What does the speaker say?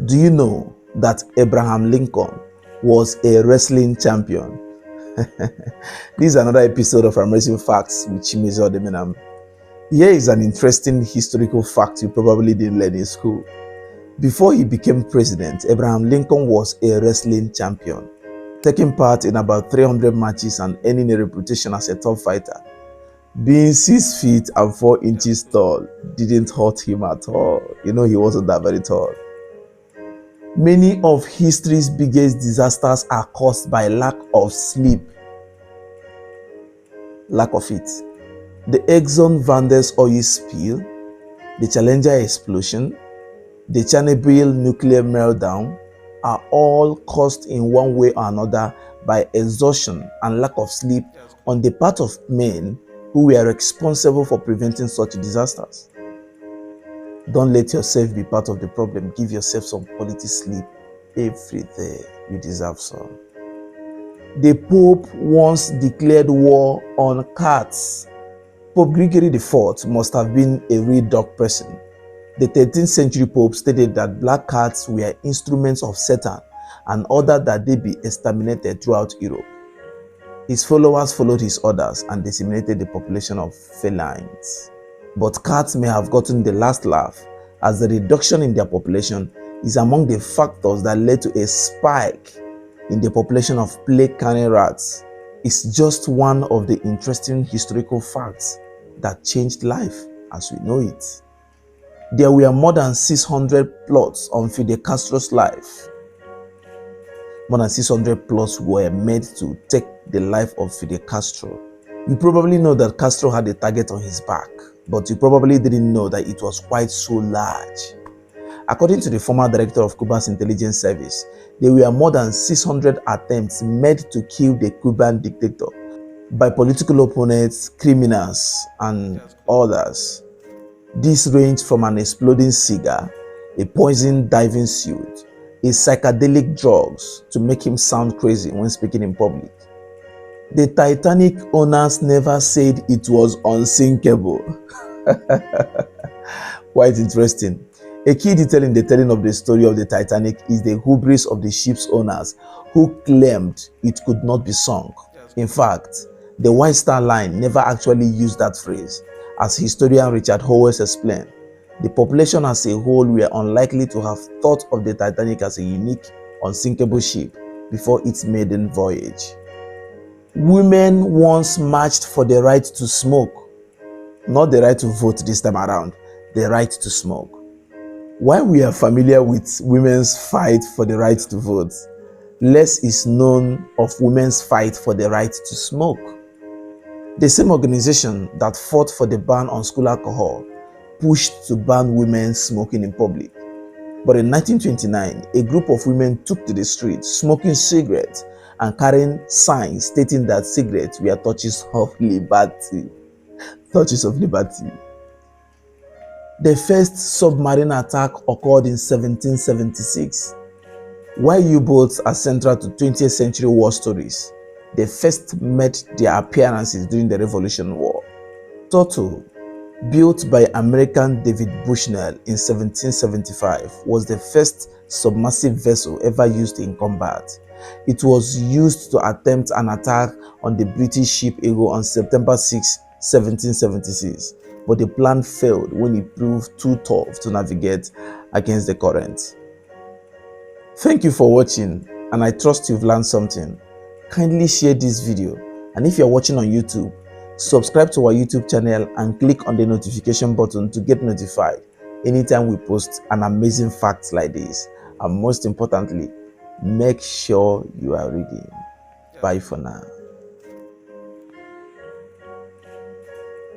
Do you know that Abraham Lincoln was a wrestling champion? This is another episode of Amazing Facts with Chimizo Demenam. Here is an interesting historical fact you probably didn't learn in school. Before he became president, Abraham Lincoln was a wrestling champion, taking part in about 300 matches and earning a reputation as a top fighter. Being 6 feet and 4 inches tall didn't hurt him at all. He wasn't that very tall. Many of history's biggest disasters are caused by lack of sleep. Lack of it. The Exxon Valdez oil spill, the Challenger explosion, the Chernobyl nuclear meltdown are all caused in one way or another by exhaustion and lack of sleep on the part of men who were responsible for preventing such disasters. Don't let yourself be part of the problem. Give yourself some quality sleep every day. You deserve some. The Pope once declared war on cats. Pope Gregory IV must have been a real dog person. The 13th century Pope stated that black cats were instruments of Satan and ordered that they be exterminated throughout Europe. His followers followed his orders and decimated the population of felines. But cats may have gotten the last laugh, as the reduction in their population is among the factors that led to a spike in the population of plague-carrying rats. It's just one of the interesting historical facts that changed life as we know it. There were more than 600 plots on Fidel Castro's life. More than 600 plots were made to take the life of Fidel Castro. You probably know that Castro had a target on his back, but you probably didn't know that it was quite so large. According to the former director of Cuba's intelligence service, there were more than 600 attempts made to kill the Cuban dictator by political opponents, criminals, and others. This ranged from an exploding cigar, a poisoned diving suit, a psychedelic drugs to make him sound crazy when speaking in public. The Titanic owners never said it was unsinkable. Quite interesting. A key detail in the telling of the story of the Titanic is the hubris of the ship's owners who claimed it could not be sunk. In fact, the White Star Line never actually used that phrase. As historian Richard Howells explained, the population as a whole were unlikely to have thought of the Titanic as a unique, unsinkable ship before its maiden voyage. Women once marched for the right to smoke. Not the right to vote this time around, the right to smoke. While we are familiar with women's fight for the right to vote, less is known of women's fight for the right to smoke. The same organization that fought for the ban on school alcohol pushed to ban women smoking in public. But in 1929, a group of women took to the streets smoking cigarettes and carrying signs stating that cigarettes were touches of liberty. Touches of liberty. The first submarine attack occurred in 1776. While U-boats are central to 20th century war stories, they first made their appearances during the Revolution War. Turtle, built by American David Bushnell in 1775, was the first submersive vessel ever used in combat. It was used to attempt an attack on the British ship Eagle on September 6, 1776, but the plan failed when it proved too tough to navigate against the current. Thank you for watching, and I trust you've learned something. Kindly share this video, and if you're watching on YouTube, subscribe to our YouTube channel and click on the notification button to get notified anytime we post an amazing facts like this. And most importantly, make sure you are reading. Bye for now.